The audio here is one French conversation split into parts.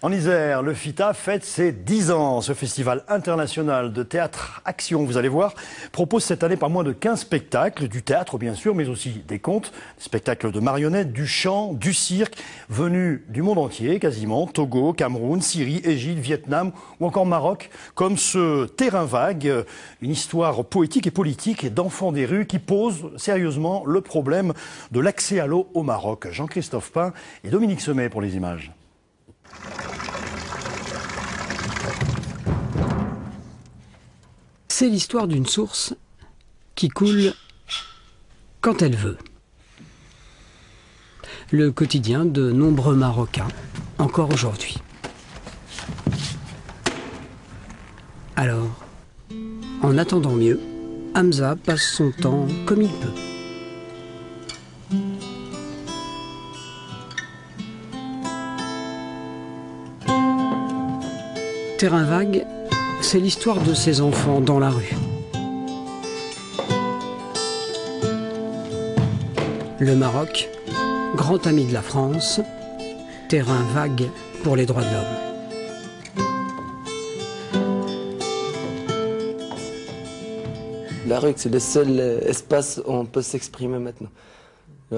En Isère, le FITA fête ses 10 ans. Ce festival international de théâtre action, vous allez voir, propose cette année pas moins de 15 spectacles, du théâtre bien sûr, mais aussi des contes, des spectacles de marionnettes, du chant, du cirque, venus du monde entier quasiment, Togo, Cameroun, Syrie, Égypte, Vietnam ou encore Maroc, comme ce Terrain vague, une histoire poétique et politique d'enfants des rues qui pose sérieusement le problème de l'accès à l'eau au Maroc. Jean-Christophe Pain et Dominique Semet pour les images. C'est l'histoire d'une source qui coule quand elle veut. Le quotidien de nombreux Marocains, encore aujourd'hui. Alors, en attendant mieux, Hamza passe son temps comme il peut. Terrain vague, c'est l'histoire de ces enfants dans la rue. Le Maroc, grand ami de la France, terrain vague pour les droits de l'homme. La rue, c'est le seul espace où on peut s'exprimer maintenant.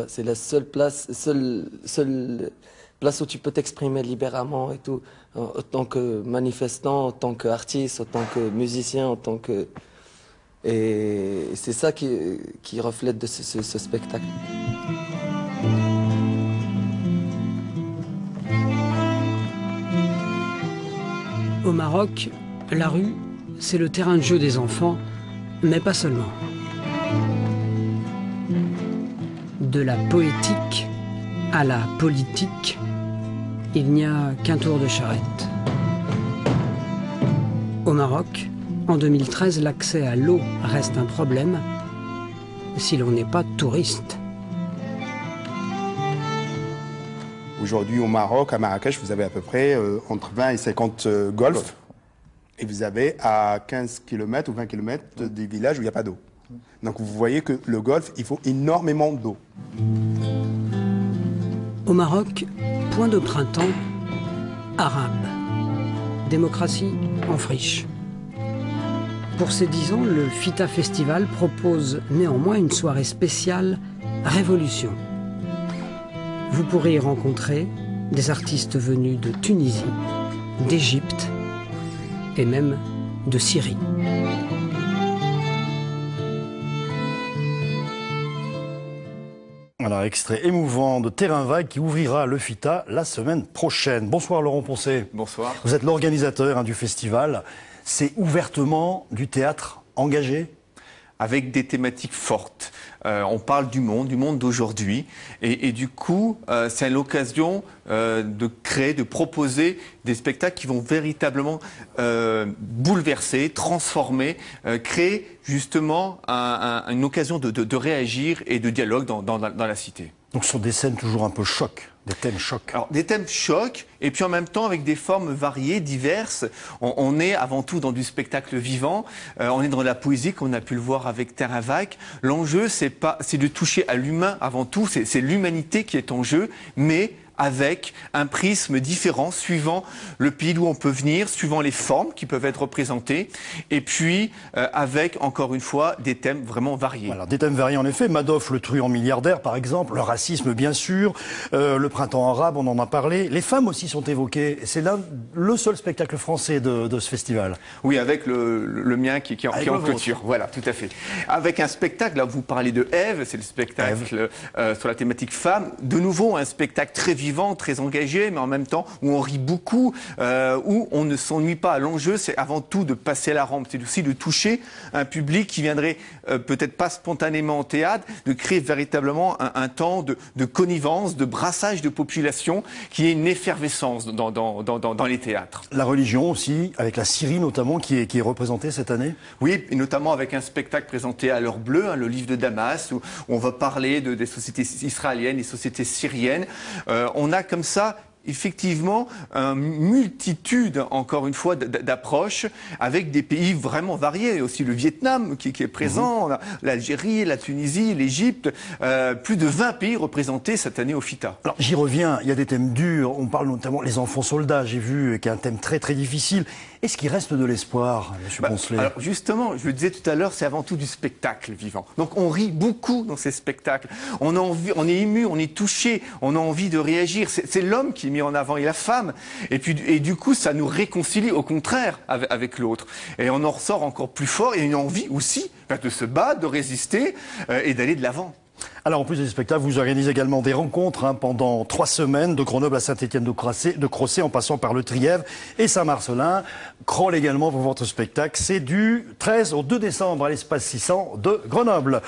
C'est la seule place, seule place où tu peux t'exprimer libérément et tout, en tant que manifestant, en tant qu'artiste, en tant que musicien, en tant que... Et c'est ça qui reflète de ce spectacle. Au Maroc, la rue, c'est le terrain de jeu des enfants, mais pas seulement. De la poétique à la politique, il n'y a qu'un tour de charrette. Au Maroc, en 2013, l'accès à l'eau reste un problème si l'on n'est pas touriste. Aujourd'hui au Maroc, à Marrakech, vous avez à peu près entre 20 et 50 golfs. Et vous avez à 15 km ou 20 km des villages où il n'y a pas d'eau. Donc vous voyez que le golfe, il faut énormément d'eau. Au Maroc, point de printemps, arabe. Démocratie en friche. Pour ces 10 ans, le FITA Festival propose néanmoins une soirée spéciale Révolution. Vous pourrez y rencontrer des artistes venus de Tunisie, d'Égypte et même de Syrie. Alors, extrait émouvant de Terrain vague qui ouvrira le FITA la semaine prochaine. Bonsoir Laurent Poncet. Bonsoir. Vous êtes l'organisateur du festival. C'est ouvertement du théâtre engagé ? Avec des thématiques fortes. On parle du monde d'aujourd'hui. Et du coup, c'est l'occasion de créer, de proposer des spectacles qui vont véritablement bouleverser, transformer, créer justement une occasion de réagir et de dialogue dans la cité. Donc ce sont des scènes toujours un peu chocs, des thèmes chocs. Alors des thèmes chocs et puis en même temps avec des formes variées, diverses. On est avant tout dans du spectacle vivant, on est dans la poésie qu'on a pu le voir avec Terrain vague. L'enjeu c'est de toucher à l'humain avant tout, c'est l'humanité qui est en jeu, mais avec un prisme différent suivant le pays d'où on peut venir, suivant les formes qui peuvent être représentées, et puis avec, encore une fois, des thèmes vraiment variés. Voilà, des thèmes variés en effet. Madoff, le truand milliardaire, par exemple, le racisme, bien sûr, le printemps arabe, on en a parlé. Les femmes aussi sont évoquées. C'est là le seul spectacle français de ce festival. Oui, avec le mien qui est en clôture. Voilà, tout à fait. Avec un spectacle, là, vous parlez de Ève, c'est le spectacle sur la thématique femme. De nouveau, un spectacle très vivant, très engagé, mais en même temps où on rit beaucoup, où on ne s'ennuie pas. L'enjeu, c'est avant tout de passer la rampe, c'est aussi de toucher un public qui viendrait peut-être pas spontanément au théâtre, de créer véritablement un temps de connivence, de brassage de population, qui est une effervescence dans les théâtres. La religion aussi, avec la Syrie notamment, qui est représentée cette année. Oui, et notamment avec un spectacle présenté à l'heure bleue, le livre de Damas, où on va parler des sociétés israéliennes, des sociétés syriennes. On a comme ça effectivement une multitude, encore une fois, d'approches avec des pays vraiment variés. Aussi le Vietnam qui est présent, l'Algérie, la Tunisie, l'Égypte, plus de 20 pays représentés cette année au FITA. Alors j'y reviens, il y a des thèmes durs, on parle notamment les enfants soldats, j'ai vu, qui est un thème très très difficile. Est-ce qu'il reste de l'espoir, M. Poncelet? Alors justement, je le disais tout à l'heure, c'est avant tout du spectacle vivant. Donc on rit beaucoup dans ces spectacles. On est ému, on est touché, on a envie de réagir. C'est l'homme qui est mis en avant et la femme. Et du coup, ça nous réconcilie au contraire avec l'autre. Et on en ressort encore plus fort et une envie aussi de se battre, de résister et d'aller de l'avant. Alors, en plus des spectacles, vous organisez également des rencontres pendant 3 semaines, de Grenoble à Saint-Étienne-de-Crossé, en passant par le Trièvre et Saint-Marcellin. Kroll également pour votre spectacle. C'est du 13 au 2 décembre à l'espace 600 de Grenoble.